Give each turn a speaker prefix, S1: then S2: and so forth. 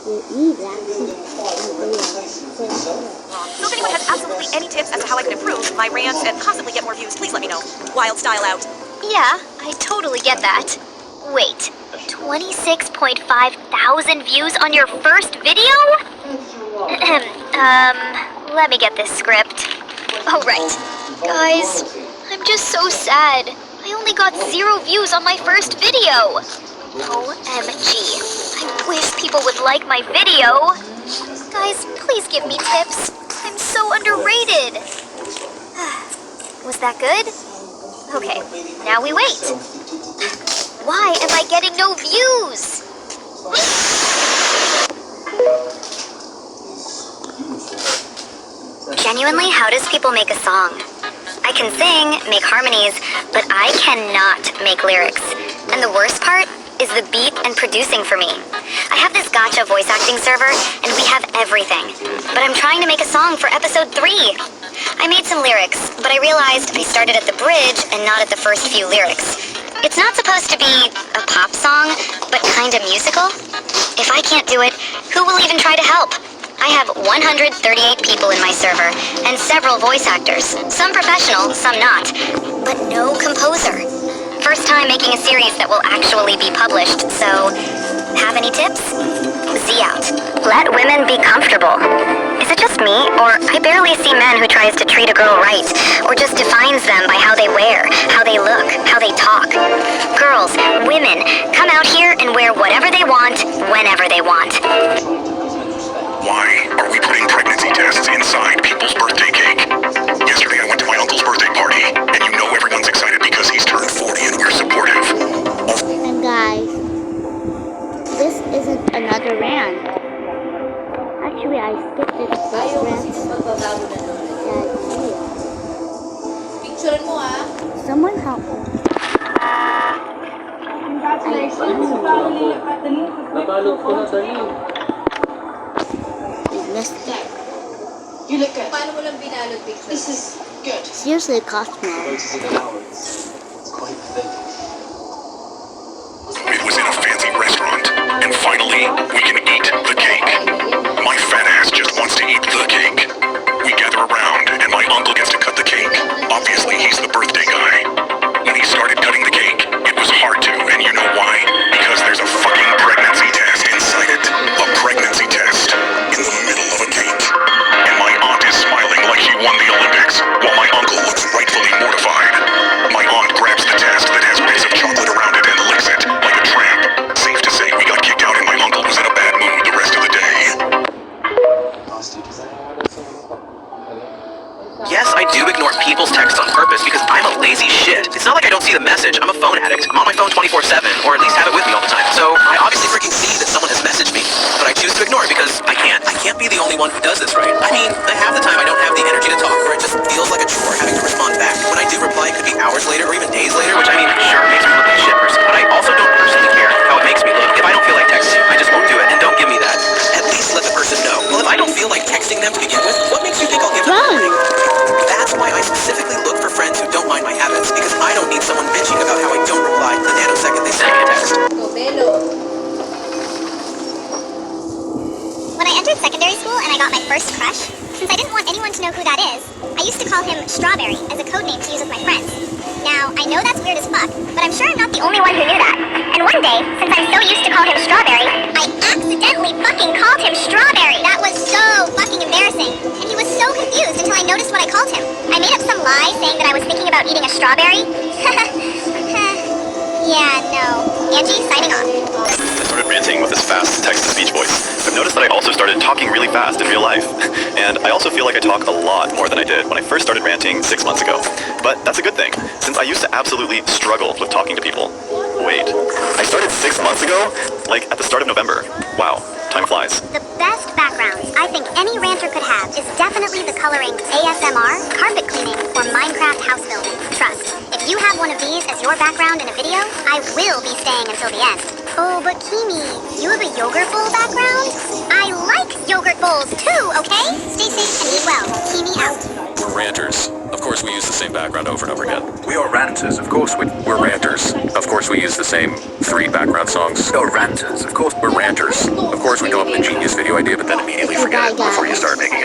S1: So if anyone has absolutely any tips as to how I can improve my rants and constantly get more views, please let me know. Wild style out.
S2: Yeah, I totally get that. Wait, 26.5 thousand views on your first video? Let me get this script. Oh, right. Guys, I'm just so sad. I only got 0 views on my first video. OMG. I wish people would like my video. Guys, please give me tips. I'm so underrated. Was that good? Okay, now we wait. Why am I getting no views? Genuinely, how does people make a song? I can sing, make harmonies, but I cannot make lyrics. And the worst part is the beat and producing for me. I have this gotcha voice acting server, and we have everything. But I'm trying to make a song for episode 3. I made some lyrics, but I realized I started at the bridge and not at the first few lyrics. It's not supposed to be a pop song, but kinda musical. If I can't do it, who will even try to help? I have 138 people in my server, and several voice actors, some professional, some not, but no composer. First time making a series that will actually be published, so have any tips? Z out. Let women be comfortable. Is it just me, or I barely see men who tries to treat a girl right, or just defines them by how they wear, how they look, how they talk? Girls, women, come out here and wear whatever they want, whenever they want.
S3: Why are we putting pregnancy tests inside people's birthday cake? Yesterday I went to my uncle's birthday party, and you know everyone's excited because he's turned 40 and we're supportive.
S4: And guys, this isn't another rant. Actually, I skipped it first rant.
S5: Picture mo ah.
S4: Someone help me.
S5: Congratulations.
S4: Missed it.
S5: You look good. Paano mo lang binalot picture? This is good.
S4: Seriously, it cost me.
S3: It was in a fancy restaurant, and finally, we can eat the cake. My fat ass just wants to eat the cake. We gather around, and my uncle gets to cut the cake. Obviously, he's the birthday guy. When he started cutting the cake, it was hard to, and you know why? Because there's a fucking pregnancy test inside it. A pregnancy test. In the middle of a cake. And my aunt is smiling like she won the Olympics, while my uncle looks rightfully mortified. My aunt grabs the test that has bits of chocolate around it and licks it like a tramp. Safe to say we got kicked out and my uncle was in a bad mood the rest of the day.
S6: Yes, I do ignore people's texts on purpose because I'm a lazy shit. It's not like I don't see the message. I'm a phone addict. I'm on my phone 24/7, or at least have it with me all the time. So I obviously freaking see that someone has messaged me, but I choose to ignore it because I can't. I can't be the only one who does this, right? I mean, half the time I don't have the energy to talk, or it just feels like a chore having to respond back. When I do reply, it could be hours later or even days later, which I mean, sure makes me look like a shit person, but I also don't personally care how it makes me look. If I don't feel like texting you, I just won't do it, and don't give me that. At least let the person know. Well, if I don't feel like texting them to begin with, what makes you think I'll give them a warning? That's why I specifically look for friends who don't mind my habits, because I don't need someone bitching about how I don't reply the nanosecond they send me a text.
S2: When I entered secondary school and I got my first crush, since I didn't want anyone to know who that is, I used to call him Strawberry as a code name to use with my friends. Now, I know that's weird as fuck, but I'm sure I'm not the only one who knew that. And one day, since I'm so used to call him Strawberry, I accidentally fucking called him Strawberry. That was so fucking embarrassing. And he was so confused until I noticed what I called him. I made up some lie saying that I was thinking about eating a strawberry. Yeah, no. Angie, signing off.
S7: I started ranting with this fast text-to-speech voice. I've noticed that I also started talking really fast in real life. And I also feel like I talk a lot more than I did when I first started ranting 6 months ago. But that's a good thing, since I used to absolutely struggle with talking to people. Wait, I started 6 months ago? Like at the start of November. Wow, time flies.
S2: The best backgrounds I think any ranter could have is definitely the coloring ASMR, carpet cleaning, or Minecraft house building. Trust, if you have one of these as your background in a video, I will be staying until the end. Oh, but Kimi, you have a yogurt bowl background? I like yogurt bowls too, okay? Stay safe and eat well. Kimi out.
S8: We're ranters. Of course we use the same background over and over again.
S3: We are ranters, of course
S8: We're ranters. Of course we use the same 3 background songs.
S3: We're ranters, of course
S8: We're ranters. Of course we come up with a genius video idea but then immediately forget it before you start making